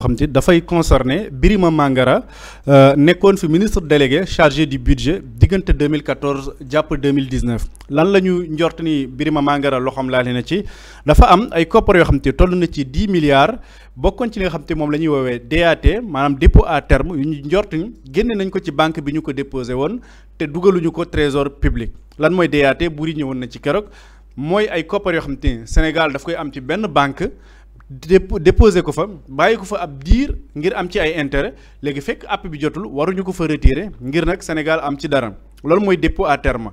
xam te dafay concerner Birima Mangara nekkoon fi ministre délégué chargé du budget diggante 2014 jàpp 2019 lan la ñu njort ni Birima Mangara loxoom laale na ci dafa am ay koppar yoo xam te toll na ci 10 milliards bokkoon ci li nga xam te moom la ñuy woowee DAT maanaam dépôt à terme yu ñu njort ni génne nañ ko ci banque bi ñu ko déposé woon te dugaluñu ko trésor public lan mooy DAT bu ri ñëwoon na ci keroog mooy ay koppar yoo xam te Sénégal daf koy am ci benn banque déposé ko fa bàyyi ko fa ab diir ngir am ci ay intérêt léegi fekk app bi jotul waruñu ko fa retirer ngir nag Sénégal am ci dara loolu mooy dépôt à terme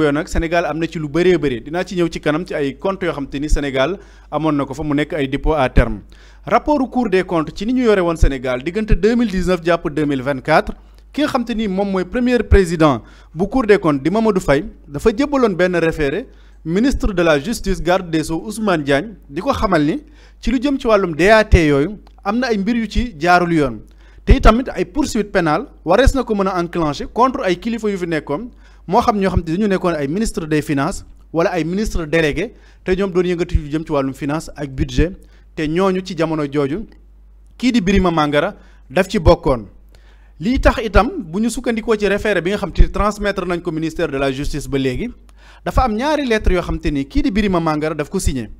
yooyu nag Sénégal am na ci lu bëree bëri dinaa ci ñëw ci kanam ci ay comptes yoo xam te ni Sénégal amoon na ko fa mu nekk ay dépôt à terme rapport Cour des comptes ci ni ñu yore woon Sénégal diggante 2019 jàpp 2024 ki nga xam te ni moom mooy premier président bu Cour des comptes di Mamadou Faye dafa jébbaloon benn référé ministre de la justice garde des sceaux Ousmane Diagne di ko xamal ni ci lu jëm ci wàllum DAT yooyu am na ay mbir yu ci jaarul yoon te itamit ay poursuite pénale warees na ko mën a enclencher contre ay kilifa yu fi nekkoon moo xam ñoo xam te dañu nekkoon ay ministre des finances wala ay ministre délégué te ñoom doon yëngatu yu jëm ci wàllum finance ak budget te ñooñu ci jamono jooju kii di Birima Mangara daf ci bokkoon. lii tax itam bu ñu sukkandikoo ci référé bi nga xam te transmettre nañ ko ministère de la justice ba léegi dafa am ñaari lettre yoo xam te ni kii di Birima Mangara daf ko signé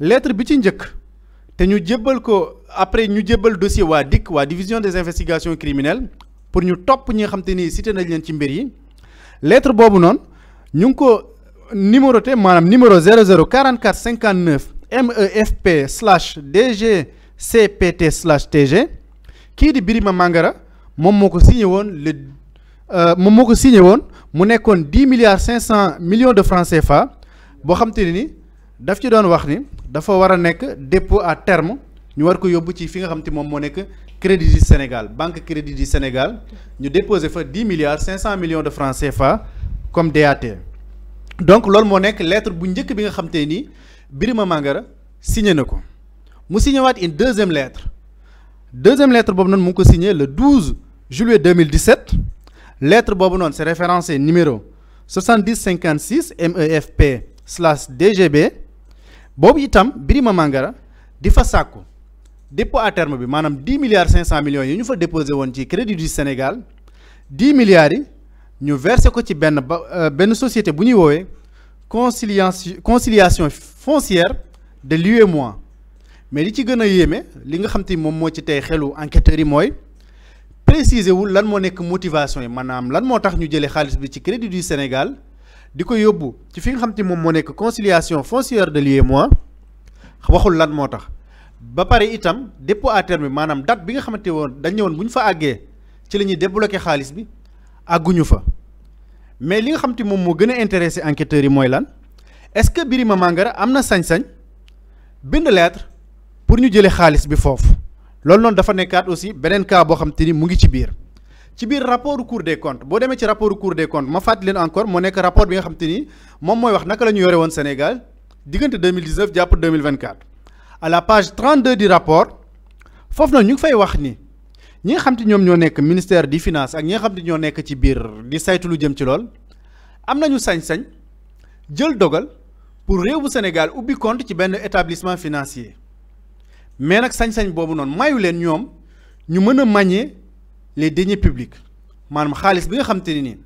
lettre bi ci njëkk te ñu jébbal ko après ñu jébbal dossier waa DIC waa division des investigations criminelles pour ñu topp ñi nga xam te ni cité nañ leen ci mbir yi lettre boobu noonu ñu ngi ko numéroté maanaam numéro 004459 MEFP/DGCPT/TG kii di Birima Mangara moom moo ko signé woon mu nekkoon 10 milliards 500 millions de francs CFA boo xam te ne ni daf ci doon wax ni dafa war a nekk dépôt à terme ñu war ko yóbbu ci fi nga xam te moom moo nekk Crédit du Sénégal banque Crédit du Sénégal ñu déposé fa 10 milliards 500 millions de francs CFA comme DAT donc loolu moo nekk lettre bu njëkk bi nga xam te ni Birima Mangara signé na ko mu signé waat une deuxième lettre boobu noonu mu ngi ko signé le 12 juillet 2017 lettre boobu noonu c'est référencé numéro 7056 MEFP/DGB boobu itam Birima Mangara di fa sàkku dépôt à terme bi maanaam 10 milliards 500 millions yi ñu fa déposé woon ci Crédit du Sénégal 10 milliards yi ñu versé ko ci benn société bu ñuy woowee conciliation foncière de l'UEMOA mais li ci gën a yéeme li nga xam te moom moo ci tey xelu enquêteurs yi mooy préciser wul lan moo nekk motivation yi maanaam lan moo tax ñu jëlee xaalis bi ci Crédit du Sénégal di ko yóbbu ci fi nga xam te moom moo nekk conciliation foncière de l'UEMOA waxul lan moo tax ba pare itam dépôt à terme bi maanaam date bi nga xamante woon dañ ñëwoon bu ñu fa àggee ci la ñuy débloqué xaalis bi àgguñu fa mais li nga xam te moom moo gën a intéressé enquêteurs yi mooy lan est-ce que Birima Mangara am na sañ-sañ bind lettre pour ñu jëlee xaalis bi foofu loolu noonu dafa nekkaat aussi beneen cas boo xam te ni mu ngi ci biir rapport Cour des comptes boo demee ci rapport Cour des comptes ma fàttali leen encore moo nekk rapport bi nga xam te ni moom mooy wax naka la ñu yore woon Sénégal diggante 2019 jàpp 2024 à la page 32 du rapport foofu nag ñu ngi fay wax ni ñi nga xam te ñoom ñoo nekk ministère des finances ak ñi nga xam te ñoo nekk ci biir di saytu lu jëm ci lool am nañu sañ-sañ jël dogal pour réew bu Sénégal ubbi compte ci benn établissement financier mais nag sañ-sañ boobu noonu mayu leen ñoom ñu mën a manier les deniers publics maanaam xaalis bi nga xam te ni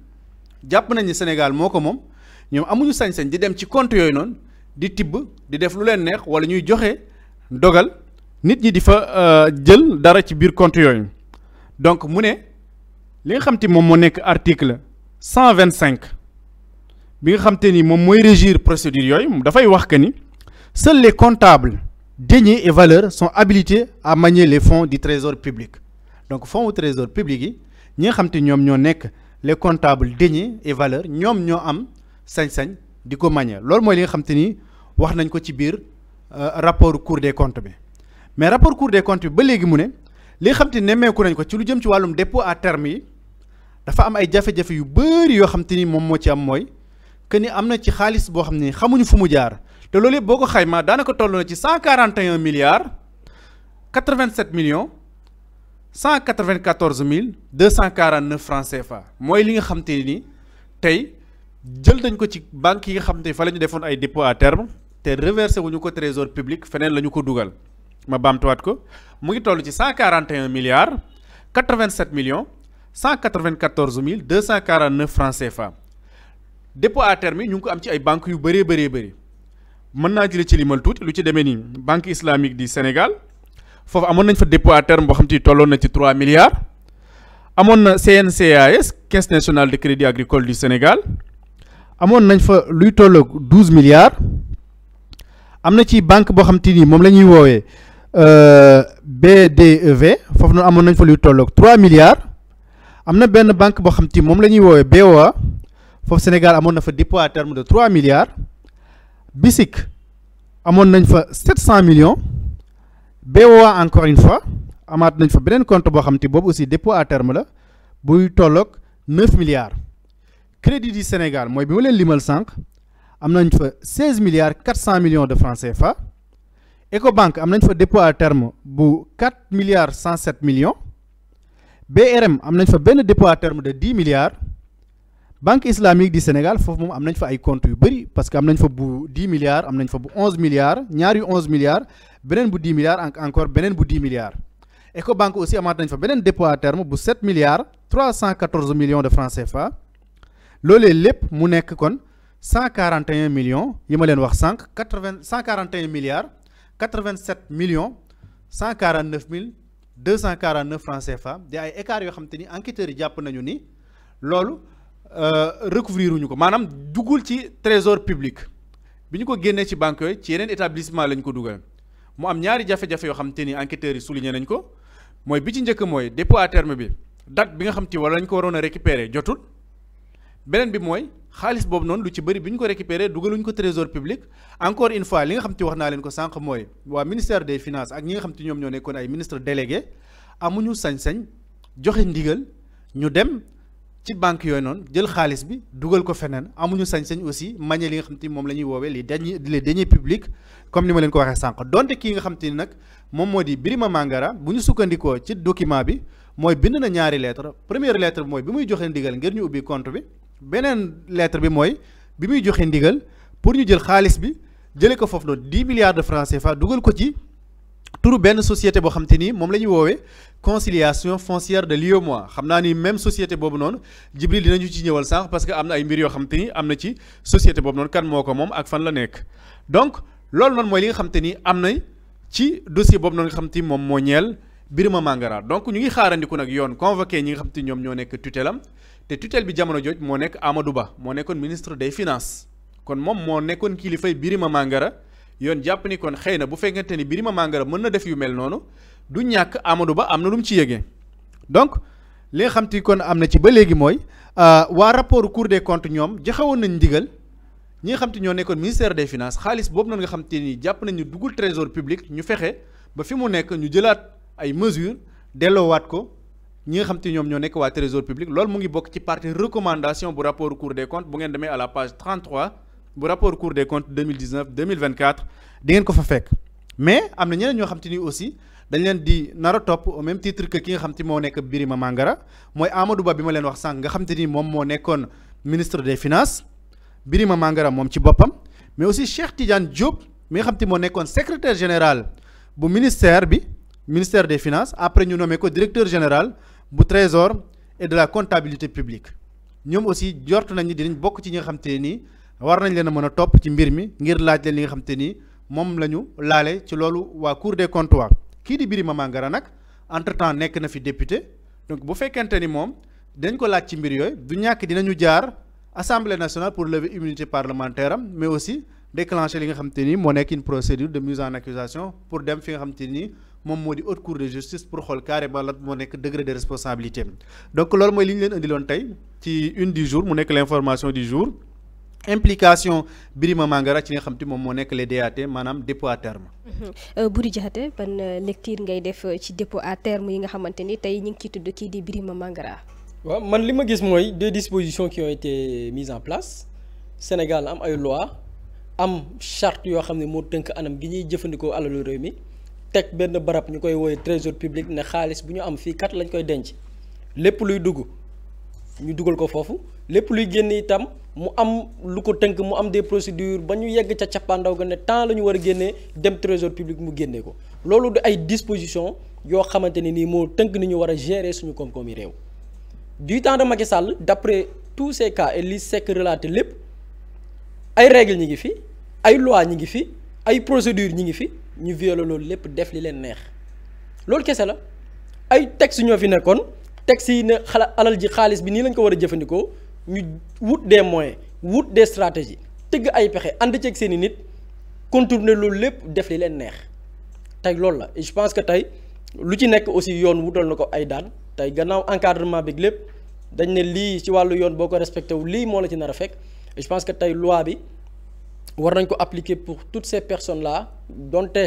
jàpp nañ ni Sénégal moo ko moom ñoom amuñu sañ-sañ di dem ci compte yooyu noonu di tibb di def lu leen neex wala ñuy joxe dogal nit ñi di fa jël dara ci biir compte yooyu donc mu ne li nga xam te moom moo nekk article 125 bi nga xam te ni moom mooy régir procédure yooyu dafay wax que ni seuls les comptables deniers et valeurs sont habilités à manier les fonds du trésor public donc fonds au trésor public yi ñi nga xam te ñoom ñoo nekk les comptables deniers et valeurs ñoom ñoo am sañ-sañ di ko manier loolu mooy li nga xam te ni wax nañ ko ci biir rapport Cour des comptes bi mais rapport Cour des comptes bi ba léegi mu ne li nga xam te nemmeeku nañ ko ci lu jëm ci wàllum dépôt à terme yi dafa am ay jafe-jafe yu bëri yoo xam te ni moom moo ci am mooy que ni am na ci xaalis boo xam ni xamuñu fu mu jaar te loolu yëpp boo ko xaymaa daanaka toll na ci 141 milliards 87 millions 194 mille 249 francs CFA mooy li nga xam te ni tey jël dañ ko ci banque yi nga xam te fa la ñu defoon ay dépôt à terme te reversé wuñu ko trésor public feneen la ñu ko dugal ma baamtuwaat ko mu ngi toll ci 141 milliards 87 millions 194 mille 249 francs CFA. dépôt à terme yi ñu ngi ko am ci ay banques yu bëree bëri mën naa jëlee ci limal tuuti lu ci demee ni banque islamique du Sénégal foofu amoon nañ fa dépôt à terme boo xam te tolloon na ci 3 milliards. amoon na CNCAS caisse nationale de crédit agricole du Sénégal amoon nañ fa luy tolloog 12 milliards. am na ci banque boo xam te ni moom la ñuy woowee BDEV foofu noonu amoon nañ fa luy tolloog 3 milliards. am na benn banque boo xam te moom la ñuy woowee BOA foofu Sénégal amoon na fa dépôt à terme de 3 milliards. BICIC amoon nañ fa 700 millions. BOA encore une fois amaat nañ fa beneen compte boo xam te boobu aussi dépôt à terme la buy tolloog 9 milliards. Crédit du Sénégal mooy bi ma leen limal sànq am nañ fa 16 milliards 400 millions de francs CFA. Ecobank am nañ fa dépôt à terme bu 4 milliards 107 millions. BRM am nañ fa benn dépôt à terme de 10 milliards. Banque islamique du Sénégal foofu moom am nañ fa ay comptes yu bëri parce que am nañ fa bu 10 milliards am nañ fa bu 11 milliards ñaar yu 11 milliards beneen bu 10 milliards encore beneen bu 10 milliards. Ecobank aussi amaat nañ fa beneen dépôt à terme bu 7 milliards 314 millions de francs CFA. loolee lépp mu nekk kon 141 millions yi ma leen wax sànq 141 milliards 87 millions 149 mille 249 francs CFA di ay écarts yoo xam te ni enquêteurs yi jàpp nañu ni loolu recouvrir wuñu ko maanaam duggul ci trésor public bi ñu ko génnee ci banque yooyu ci yeneen établissement lañ ko dugal mu am ñaari jafe-jafe yoo xam te ni enquêteurs yi souligné nañ ko mooy bi ci njëkk mooy dépôt à terme bi date bi nga xam te wala lañ ko waroon a récupérer jotul beneen bi mooy xaalis boobu noonu lu ci bëri bi ñu ko récupérer dugaluñ ko trésor public encore une fois li nga xam te wax naa leen ko sànq mooy waa ministère des finances ak ñi nga xam te ñoom ñoo nekkoon ay ministre délégué amuñu sañ-sañ joxe ndigal ñu dem ci banque yooyu noonu jël xaalis bi dugal ko feneen amuñu sañ-sañ aussi mañe li nga xam te moom la ñuy woowee les deniers publics comme ni ma leen ko waxee sànq donte kii nga xam te ni nag moom moo di Birima Mangara bu ñu sukkandikoo ci document bi mooy bind na ñaari lettre première lettre bi mooy bi muy joxe ndigal ngir ñu ubbi compte bi beneen lettre bi mooy bi muy joxe ndigal pour ñu jël xaalis bi jëlee ko foofu noonu 10 milliards de francs CFA dugal ko ci turu benn société boo xam te ni moom la ñuy woowee conciliation foncière de l'UEMOA xam naa ni même société boobu noonu Jibril dinañu ci ñëwal sànq parce que am na ay mbir yoo xam te ni am na ci société boobu noonu kan moo ko moom ak fan la nekk donc loolu noonu mooy li nga xam te ni am na ci dossier boobu noonu nga xam te ni moom moo ñeel Birima Mangara donc ñu ngi xaarandiku nag yoon convoqué ñi nga xam te ñoom ñoo nekk tutelam te tutelle bi jamono jooj moo nekk Amadou Ba moo nekkoon ministre des finances kon moom moo nekkoon kilifay Birima Mangara yoon jàpp ni kon xëy na bu fekkente ni Birima Mangara mën na def yu mel noonu du ñàkk Amadou Ba am na lu mu ci yëgee donc li nga xam te kon am na ci ba léegi mooy waa rapport Cour des comptes ñoom joxewoon nañ ndigal ñi nga xam te ñoo nekkoon ministère des finances xaalis boobu noonu nga xam te ni jàpp nañ ñu duggul trésor public ñu fexe ba fi mu nekk ñu jëlaat ay mesures delloowaat ko ñi nga xam te ñoom ñoo nekk waa trésor public loolu mu ngi bokk ci partie recommandation bu rapport Cour des comptes bu ngeen demee à la page 33 bu rapport Cour des comptes 2019 2024 di ngeen ko fa fekk mais am na ñeneen ñoo xam te ni aussi dañ leen di nar a topp au même titre que ki nga xam te moo nekk Birima Mangara mooy Amadou Ba bi ma leen wax sànq nga xam te ni moom moo nekkoon ministre des finances Birima Mangara moom ci boppam mais aussi Cheikh Tidiane Diop mi nga xam te moo nekkoon secrétaire général bu ministère des finances après ñu nommé ko directeur général bu trésor et de la comptabilité publique ñoom aussi jort nañ ni dinañ bokk ci ñi nga xam te ni war nañ leen a mën a topp ci mbir mi ngir laaj leen li nga xam te ni moom la ñu laale ci loolu waa Cour des comptes waa kii di Birima Mangara nag entre temps nekk na fi député donc bu fekkente ni moom dañ ko laaj ci mbir yooyu du ñàkk dinañu jaar assemblée nationale pour lever immunité parlementaire am mais aussi déclencher li nga xam te ni moo nekk une procédure de mise en accusation pour dem fi nga xam te ni moom moo di haute cour de justice pour xool carrément lan moo nekk degré de responsabilité donc loolu mooy li ñu leen indiloon tey ci une du jour mu nekk l'information du jour implication Birima Mangara ci nga xam te moom moo nekk les DAT maanaam dépôt à terme. Boury Diakhaté ban lecture ngay def ci dépôt à terme yi nga xamante ni tey ñu ngi ciy tudd kii di Birima Mangara. waaw man li ma gis mooy des dispositions qui ont été mises en place Sénégal am ay loi am charte yoo xam ne moo tënk anam gi ñuy jëfandikoo alalu réew mi teg benn barab ñu koy woowee trésor public ne xaalis bu ñu am fii kat lañ koy denc lépp luy dugg ñu dugal ko foofu lépp luy génn itam mu am lu ko tënk mu am des procédures ba ñu yegg ca cappaandaw ga ne temps la ñu war a génnee dem trésor public mu génnee ko loolu du ay dispositions yoo xamante ne nii moo tënk ni ñu war a gérer suñu koom-koom yi réew du temps de Macky Sall d'après tous ces cas et li Seck relaté lépp ay règles ñi ngi fi ay lois ñi ngi fi ay procédures ñi ngi fi ñu violer loolu lépp def li leen neex loolu kese la ay textes ñoo fi nekkoon textes yi ne alal ji xaalis bi nii lañ ko war a jëfandikoo ñu wut des moyens wut des stratégies tëgg ay pexe ànd ceeg seen i nit contourner loolu lépp def li leen neex tey loolu la et je pense que tey lu ci nekk aussi yoon wutal na ko ay daan tey gannaaw encadrement bi lépp dañ ne lii ci wàllu yoon boo ko respecté wu lii moo la ci nar a fekk et je pense que tey loi bi war nañ ko appliquer pour toutes ces personnes là donte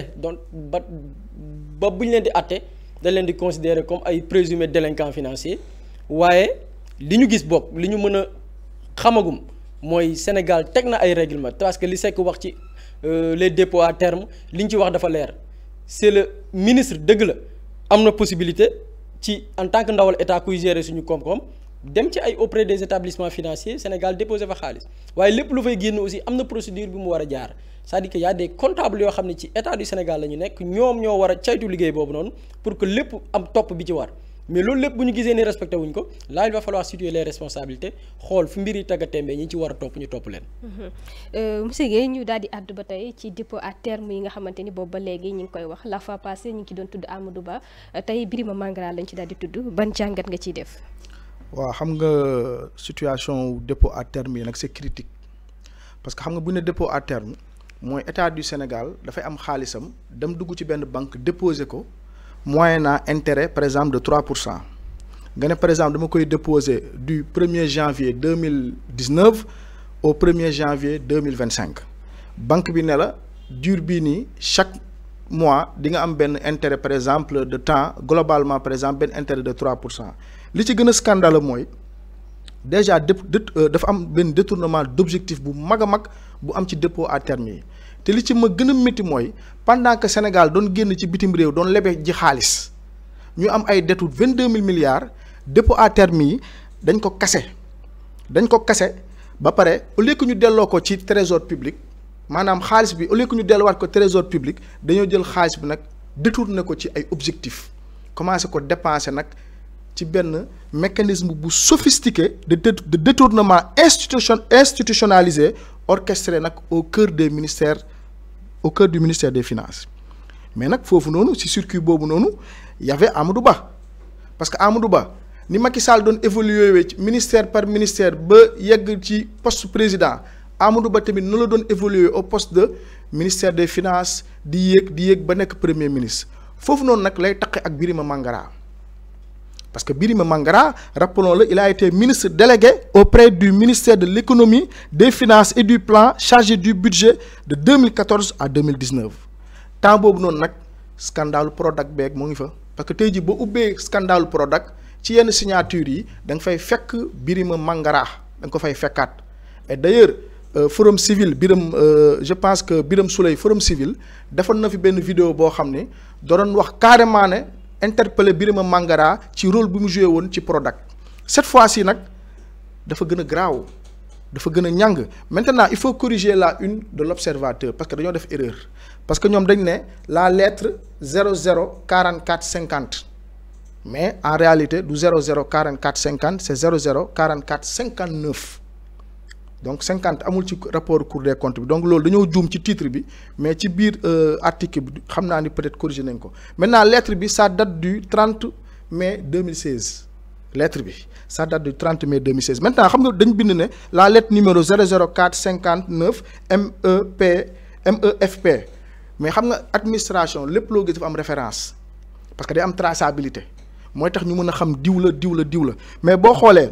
ba bu ñu leen di àtte dañ leen di considérer comme ay présumés délinquants financiers waaye li ñu gis bokk li ñu mën a xamagum mooy Sénégal teg na ay règlement parce que li Seck wax ci les dépôts à terme li ñu ci wax dafa leer c'est le ministre dëgg la am na possibilité ci en tant que ndawal état kuy gérer suñu koom-koom dem ci ay auprès des établissements financiers Sénégal déposé fa xaalis waaye lépp lu fay génn aussi am na procédure bi mu war a jaar c'est-à-dire que y a des comptables yoo xam ne ci état du Sénégal la ñu nekk ñoom ñoo war a caytu liggéey boobu noonu pour que lépp am topp bi ci war mais loolu lépp bu ñu gisee ni respecté wuñ ko là il va falloir situer les responsabilités xool fu mbir yi tagga tembe ñi ci war a topp ñu topp leen. monsieur Guèye ñu daal di àddu ba tey ci dépôt à terme yi nga xamante ni boobu ba léegi ñu ngi koy wax la fois passée ñu ngi ci doon tudd Amadou Ba tey Birima Mangara lañ ci daal di tudd ban jàngat nga ciy def. waaw xam nga situation dépôt à terme yi nag c'est critique parce que xam nga bu ne dépôt à terme mooy état du Sénégal dafay am xaalisam dem dugg ci benn banque déposer ko moyennant intérêt par exemple de 3% nga ne par exemple dama koy déposer du 1er janvier 2019 au 1er janvier 2025 banque bi ne la durée bii nii chaque mois di nga am benn intérêt par exemple de temps globalement par exemple benn intérêt de 3%. li ci gën a scandale mooy déjà dafa am benn détournement d'objectif bu mag a mag bu am ci dépôt à terme yi te li ci ma gën a métti mooy pendant que Sénégal doon génn ci bitim réew doon lebe ji xaalis ñu am ay dettes 22 000 milliards dépôt à terme yi dañ ko kase ba pare au lieu que ñu delloo ko ci trésor public maanaam xaalis bi au lieu que ñu delluwaat ko trésor public dañoo jël xaalis bi nag détourné ko ci ay objectifs commencé ko dépenser nag. ci benn mécanisme bu sophistiqué de détournement institutionnalisé orchestré nag au cœur du ministère des finances mais nag foofu noonu ci circuit boobu noonu y avait Amadou Ba parce que Amadou Ba ni Macky Sall doon évoluer ci ministère par ministère ba yegg ci poste président Amadou Ba tamit nu la doon évoluer au poste de ministère des finances di yéeg ba nekk premier ministre foofu noonu nag lay taqe ak Birima Mangara. Parce que Birima Mangara, rappelons-le, il a été ministre délégué auprès du ministère de l'économie, des finances et du plan chargé du budget de 2014 à 2019. Temps boobu noonu nag scandale Prodac beeg moo ngi fa parce que tey jii boo ubbee scandale Prodac ci yenn signature yi da nga fay fekk Birima Mangara da nga ko fay fekkaat et d'ailleurs Forum Civil je pense que Birame Souleye Forum Civil defoon na fi benn vidéo boo xam ne doon wax carrément ne. Interpellé Birima Mangara ci rôle bi mu joué woon ci Prodac cette fois-ci nag dafa gën a graaw dafa gën a ñàng maintenant il faut corriger la une de l'Observateur parce que dañoo def erreur parce que ñoom dañ ne la lettre 004450 mais en réalité du 004450 c'est 004459 donc 50 amul ci rapport Cour des comptes bi donc loolu dañoo juum ci titre bi mais ci biir article bi xam naa ni peut-être corrigé nañ ko maintenant lettre bi ça date du 30 mai 2016 lettre bi ça date du 30 mai 2016 maintenant xam nga dañ bind ne la lettre numéro 00459 MEFP mais xam nga administration lépp loo gis dafa am référence parce que day am traçabilité mooy tax ñu mën a xam diw la mais boo xoolee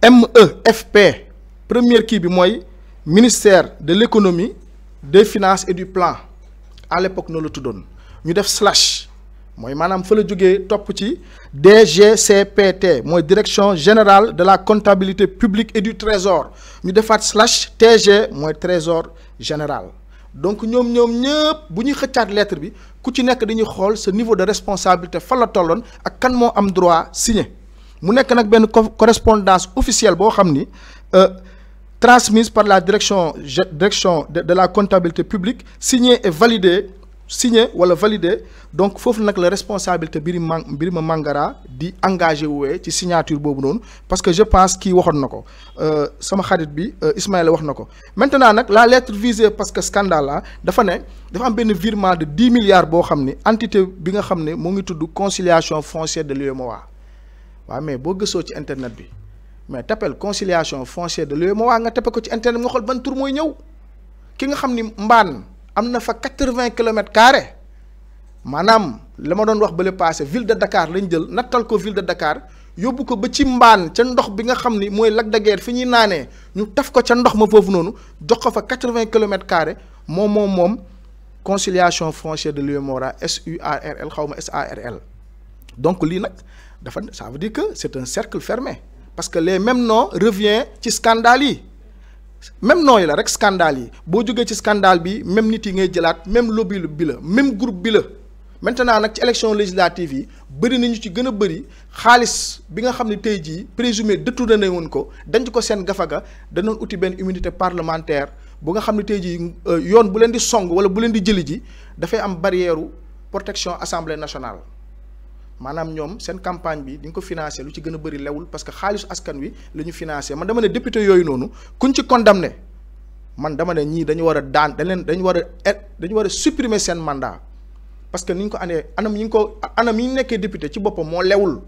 MEFP première kii bi mooy ministère de l'économie des finances et du plan à l'époque noonu la tuddoon ñu def slash mooy maanaam fa la jógee topp ci DGCPT mooy direction générale de la comptabilité publique et du trésor ñu defaat slash TG mooy trésor général donc ñoom ñëpp bu ñuy xëccaat lettre bi ku ci nekk dañuy xool sa niveau de responsabilité fan la tolloon ak kan moo am droit signer mu nekk nag benn correspondance officielle boo xam ni transmise par la direction de la comptabilité publique signée et validée signé wala validé donc foofu nag la responsabilité Birima Mangara di engagé woowe ci signature boobu noonu parce que je pense kii waxoon na ko sama xarit bi Ismaïla wax na ko maintenant nag la lettre visée parce que scandale la dafa am benn virement de 10 milliards boo xam ni entité bi nga xam ne moo ngi tudd conciliation foncière de l'UEMOA waaw mais boo gëstoo ci internet bi mais tapel conciliation foncière de l'UEMOA nga tappe ko ci internet nga xool ban tur mooy ñëw ki nga xam ni mbaan am na fa 80 kilomètres carrés maanaam la ma doon wax ba le passé ville de Dakar lañ jël nattal ko ville de Dakar yóbbu ko ba ci mbaan ca ndox bi nga xam ni mooy Lac de Guiers fi ñuy naanee ñu taf ko ca ndox ma foofu noonu jox ko fa 80 kilomètres carrés moom conciliation foncière de l'UEMOA SUARL xaw ma SARL donc lii nag dafa ça veut dire que c'est un cercle fermé parce que les mêmes noms revient ci scandale yi. même nooy la rek scandale yi boo jógee ci scandale bi même nit yi ngay jëlaat même lobby bi la même groupe bi la maintenant nag ci élection législative yi bëri nañu ci gën a bëri xaalis bi nga xam ne tey jii présumé détourné woon ko denc ko seen gafaga danoon uti benn immunité parlementaire bu nga xam ne tey jii yoon bu leen di song wala bu leen di jëli ji dafay am barrière protection assemblée nationale maanaam ñoom seen campagne bi di nga ko financé lu ci gën a bëri lewul parce que xaalisu askan wi la ñu financé man dama ne député yooyu noonu kuñ ci condamné man dama ne ñii dañu war a daan dañu war a supprimer seen mandat parce que ni ñu ko andee anam yi ñu nekkee député ci boppam moo lewul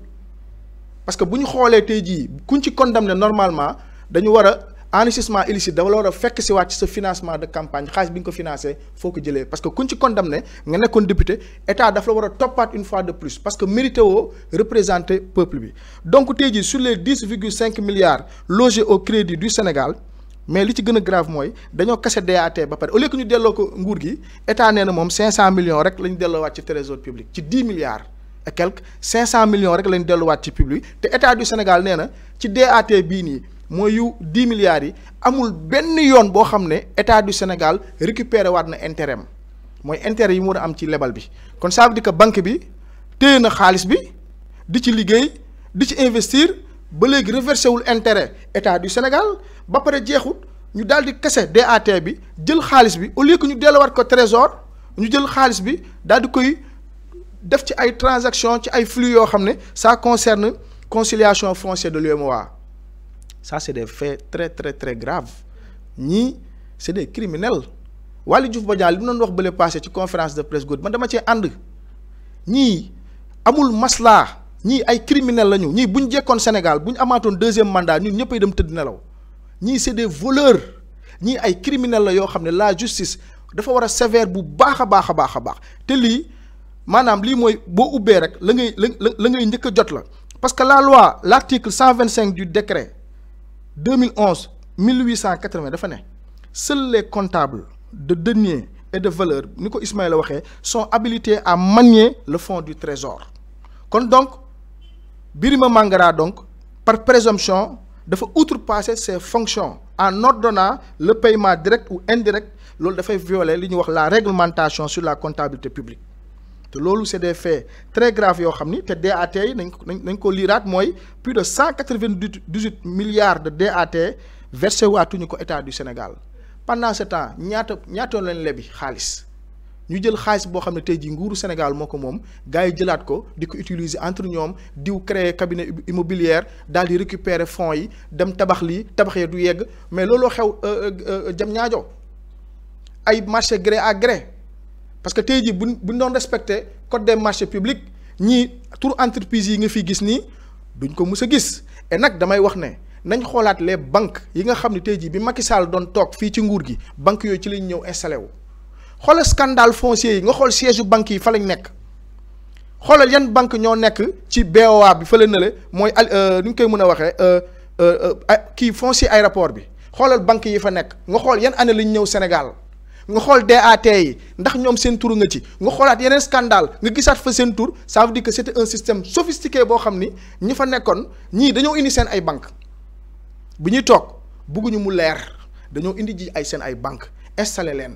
parce que bu ñu xoolee tey jii kuñ ci condamné normalement dañu war a enrichissement illicite dafa la war a fekk si waat ci sa financement de campagne xaalis bi nga ko financé foo ko jëlee parce que kuñ ci condamné nga nekkoon député état dafa la war a toppaat une fois de plus parce que mérité woo représenter peuple bi donc tey jii sur les 10,5 milliards logés au crédit du Sénégal mais li ci gën a grave mooy dañoo kase DAT ba pare au lieu que ñu delloo ko nguur gi état nee na moom 500 millions rek la ñu delloowaat ci trésor public ci 10 milliards et quelques 500 millions rek la ñu delloowaat ci public te état du Sénégal nee na ci DAT bii nii. mooy yu 10 milliards yi amul benn yoon boo xam ne état du Sénégal récupéré waat na intérêt am mooy intérêt yi mu war a am ci lebal bi kon ça veut dire que banque bi téye na xaalis bi di ci liggéey di ci investir ba léegi reversé wul intérêt état du Sénégal ba pare jeexut ñu daal di kese DAT bi jël xaalis bi au lieu que ñu delluwaat ko trésor ñu jël xaalis bi daal di koy def ci ay transactions ci ay flux yoo xam ne ça concerne conciliation foncière de l'UEMOA. Ça c'est des faits très très très graves ñii c'est des criminels Waly Diouf Bodiang li mu doon wax bële passé ci conférence de presse man dama cee ànd ñii amul maslaa ñii ay criminels lañu ñii bu ñu jekkoon Sénégal bu ñu amaatoon deuxième mandat ñun ñëppay dem tëdd nelaw ñii c'est des voleurs ñii ay criminels la yoo xam ne la justice dafa war a sévère bu baax a baax a baax a baax te lii maanaam lii mooy boo ubbee rek la ngay njëkk a jot la parce que la loi l'article 125 du décret 2011 1880 dafa ne seuls les comptables de deniers et de valeurs ni ko Ismaïla waxee sont habilités à manier le fonds du trésor kon donc Birima Mangara donc par présomption dafa outrepasser ses fonctions en ordonnant le paiement direct ou indirect loolu dafay violer li ñuy wax la réglementation sur la comptabilité publique te loolu c'est des faits très graves yoo xam ni te DAT yi nañ ko liiraat mooy plus de 198 milliards de DAT versé waatuñu ko état du Sénégal pendant ce temps ñaata lañ lebi xaalis ñu jël xaalis boo xam ne tey jii nguuru Sénégal moo ko moom gars yi jëlaat ko di ko utiliser entre ñoom diw créer cabinet immobilière daal di récupérer fonds yi dem tabax lii tabaxee du yegg mais looloo xew jam ñaajo ay marché gré à gré parce que tey jii buñ doon respecter code des marchés publics ñii tur entreprise yi nga fi gis nii duñ ko mus a gis et nag damay wax ne nañ xoolaat les banques yi nga xam ne tey jii bi Macky Sall doon toog fii ci nguur gi banques yooyu ci lañ ñëw installé wu xoolal scandale foncier yi nga xool siège banques yi fa lañ nekk xoolal yan banque ñoo nekk ci BOA bi fa la nële mooy ni ñu koy mën a waxee kii foncier aéroport bi xoolal banques yi fa nekk nga xool yan année lañ ñëw Sénégal nga xool DAT yi ndax ñoom seen tur nga ci nga xoolaat yeneen scandale nga gisaat fa seen tur ça veut dire que c'était un système sophistiqué boo xam ni ñi fa nekkoon ñii dañoo indi seen ay banque bu ñuy toog bugguñu mu leer dañoo indi ji ay seen ay banque installé leen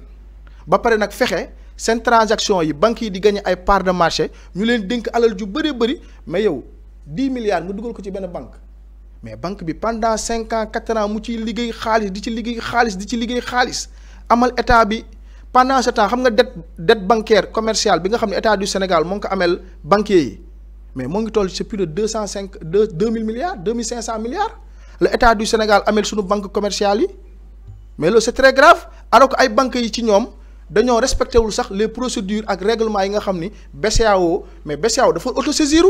ba pare nag fexe seen transaction yi banques yi di gagner ay part de marché ñu leen dénk alal ju bëree bëri mais yow 10 milliards nga dugal ko ci benn banque mais banque bi pendant 5 ans 4 ans mu ciy liggéey xaalis di ci liggéey xaalis amal état bi pendant ce temps xam nga dette bancaire commerciale bi nga xam ne état du Sénégal moo ngi ko ameel banquiers yi mais moo ngi toll ci plus de 2000 milliards 2500 milliards le état du Sénégal ameel suñu banque commerciale yi mais loolu c'est très grave alors que ay banques yi ci ñoom dañoo respecté wul sax les procédures ak règlements yi nga xam ni BCEAO mais BCEAO dafa autosaisir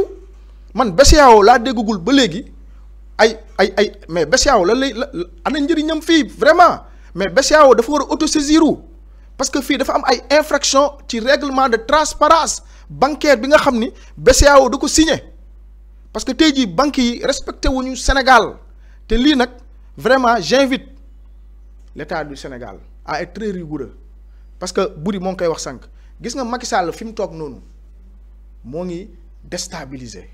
man BCEAO laa déggagul ba léegi ay mais BCEAO lan lay ana njëriñam fii vraiment mais BCEAO dafa war a autosaisir parce que fii dafa am ay infraction ci règlement de transparence bancaire bi nga xam ni BCEAO da ko signé parce que tey jii banques yi respecté wuñu Sénégal te lii nag vraiment j'invite l'État du Sénégal à être très rigoureux parce que Boury moo ngi koy wax sànq gis nga Macky Sall fi mu toog noonu moo ngi déstabiliser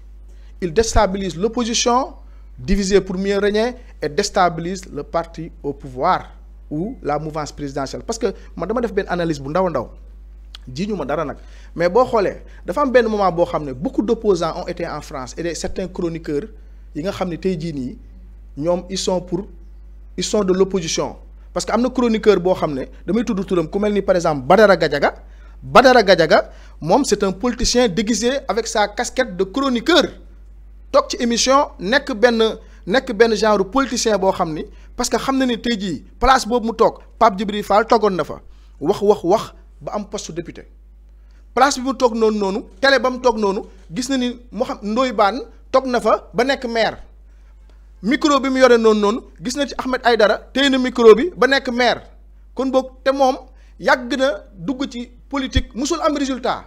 il déstabilise l'opposition diviser pour mieux régner et déstabilise le parti au pouvoir ou la mouvance présidentielle parce que man dama def benn analyse bu ndaw a ndaw ji ñu ma dara nag mais boo xoolee dafa am benn moment boo xam ne beaucoup d'opposants ont été en France et certains chroniqueurs yi nga xam ne tey jii nii ñoom ils sont de l'opposition parce que am na chroniqueur boo xam ne damay tudd turam ku mel ni par exemple Badara Gadiaga moom c'est un politicien déguisé avec sa casquette de chroniqueur toog ci émission nekk benn genre politicien boo xam ni parce que xam na ni tey jii place boobu mu toog Pape Djibril Fall toogoon na fa wax ba am poste député place bi mu toog noonu télé ba mu toog noonu gis na ni Ndoye Bane toog na fa ba nekk maire micro bi mu yore noonu gis na ci Ahmed Aïdara téye na micro bi ba nekk maire kon boog te moom yàgg na dugg ci politique musul am résultat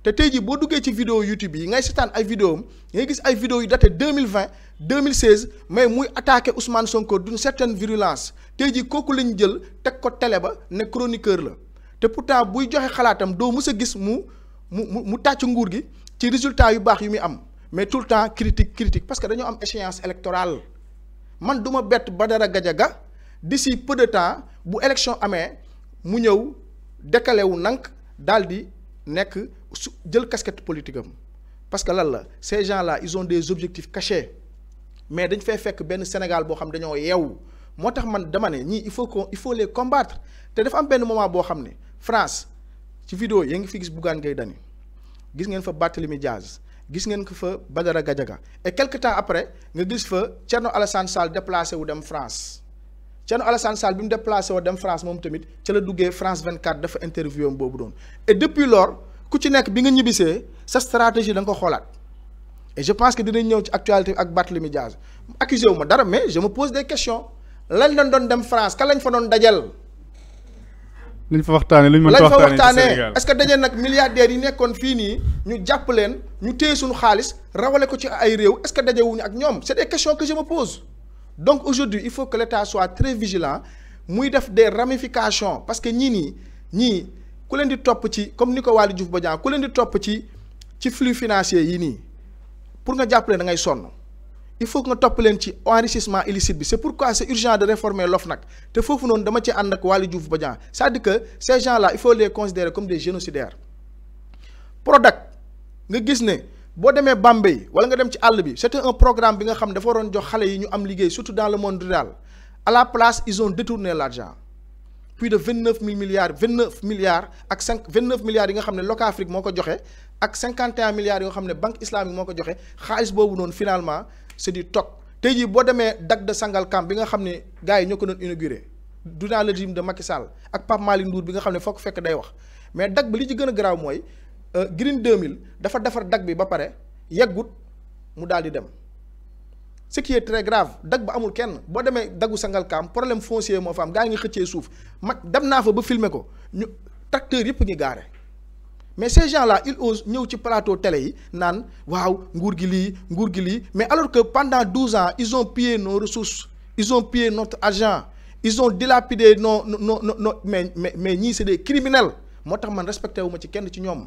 te tey jii boo duggee ci vidéo YouTube yi ngay seetaan ay vidéo am ngay gis ay vidéo yu daté 2020 2016 mais muy attaqué Ousmane Sonko d'une certaine virulence tey jii kooku lañ jël teg ko télé ba ne chroniqueur la te pourtant buy joxe xalaatam doo mës a gis mu tàcc nguur gi ci résultat yu baax yu muy am mais tout le temps critique parce que dañoo am échéance électorale man du ma bett Badara Gadiaga d'ici peu de temps bu élection amee mu ñëw décalé wu nank daal di nekk jël casquette politique am parce que lan la ces gens-là ils ont des objectifs cachés mais dañ fay fekk benn Sénégal boo xam dañoo yeewu moo tax man dama ne ñii il faut les combattre te dafa am benn moment boo xam ne France ci vidéo yi ngi fi gis Bougane Gueye Dany gis ngeen fa Barthélémy Diaz gis ngeen ko fa Badara Gadiaga et quelque temps après nga gis fa Thierno Alassane Sall déplacé wu dem France Thierno Alassane Sall bi mu déplacé wu dem France moom tamit ca la duggee France 24 dafa interview am boobu doon et depuis lors ku ci nekk bi nga ñibbisee sa stratégie da nga ko xoolaat et je pense que dinañ ñëw ci actualité ak Barthélémy Diaz accusé wu ma dara mais je me pose des questions lañ doon dem France ka lañ fa doon dajal. lañ fa waxtaanee est-ce que daje nag milliardaires yi nekkoon fii nii ñu jàpp leen ñu téye suñu xaalis rawale ko ci ay réew est-ce que daje wuñu ak ñoom c'est des questions que je me pose donc aujourd'hui il faut que l'État soit très vigilant muy def des ramifications parce que ñii ku leen di topp ci comme ni ko Waly Diouf Bodiang ku leen di topp ci flux financier yi nii pour nga jàpp leen da ngay sonn il faut que nga topp leen ci enrichissement illicite bi c'est pourquoi c'est urgent de réformer l'OFNAC te foofu noonu dama ci ànd ak Waly Diouf Bodiang c'est-à-dire que ces gens-là il faut les considérer comme des génocidaires Prodac nga gis ne boo demee Bambey wala nga dem ci àll bi c'était un programme bi nga xam dafa waroon jox xale yi ñu am liggéey surtout dans le monde rural à la place ils ont détourné l'argent plus de 29 milliards ak 29 milliards yi nga xam ne Locafrique moo ko joxe ak 51 milliards yoo xam ne banque islamique moo ko joxe xaalis boobu noonu finalement c'est du toc tey jii boo demee DAC de Sangalkam bi nga xam ne gars yi ñoo ko doon inauguré durant le régime de Macky Sall ak Pape Malick Ndour bi nga xam ne foo ko fekk day wax mais DAC bi li ci gën a garaaw mooy Green 2000 dafa defar DAC bi ba pare yeggut mu daal di dem ce qui est très grave DAC ba amul kenn boo demee DACu Sangalkam problème foncier moo fa am gaa ngi xëccee suuf dem naa fa ba filmer ko ñu tracteurs yëpp ngi gaare mais ces gens-là ils osent ñëw ci plateau télé yi naan waaw nguur gi lii mais alors que pendant 12 ans ils ont pillé nos ressources ils ont pillé notre argent ils ont dilapidé nos mais ñii c'est des criminels moo tax man respecté wu ma ci kenn ci ñoom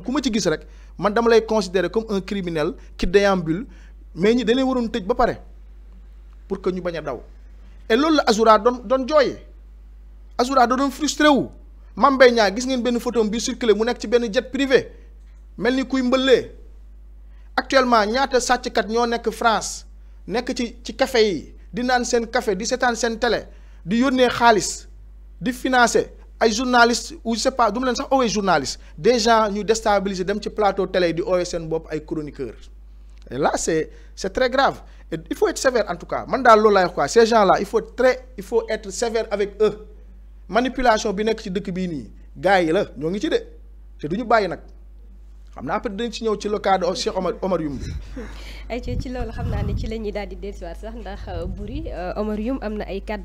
ku ma ci gis rek man dama lay considérer comme un criminel qui déambule mais ñi dañ leen waroon tëj ba pare pour que ñu bañ a daw et loolu la Azoura doon jooyee Azoura doon frustré wu Mame Mbaye Niang gis ngeen benn photo bi circulé mu nekk ci benn jet privé mel ni kuy mbëllee actuellement ñaata sàcckat ñoo nekk France nekk ci café yi di naan seen café di seetaan seen télé di yónnee xaalis di financer ay journalistes ou je sais pas du ma leen sax oowee journaliste des gens ñu déstabiliser dem ci plateau télé di oowee seen bopp ay chroniqueurs et là c'est très grave et il faut être sévère en tout cas man daal loolu laay wax quoi ces gens là il faut être sévère avec eux manipulation bi nekk ci dëkk bii nii gars yi la ñoo ngi ci de te du ñu bàyyi nag xam naa peut-être dañ ci ñëw ci le cas de Cheikh Omar Youm bi. ay ci loolu xam naa ne ci la ñuy daal di dellusiwaat sax ndax Boury Omar Youm am na ay kàddu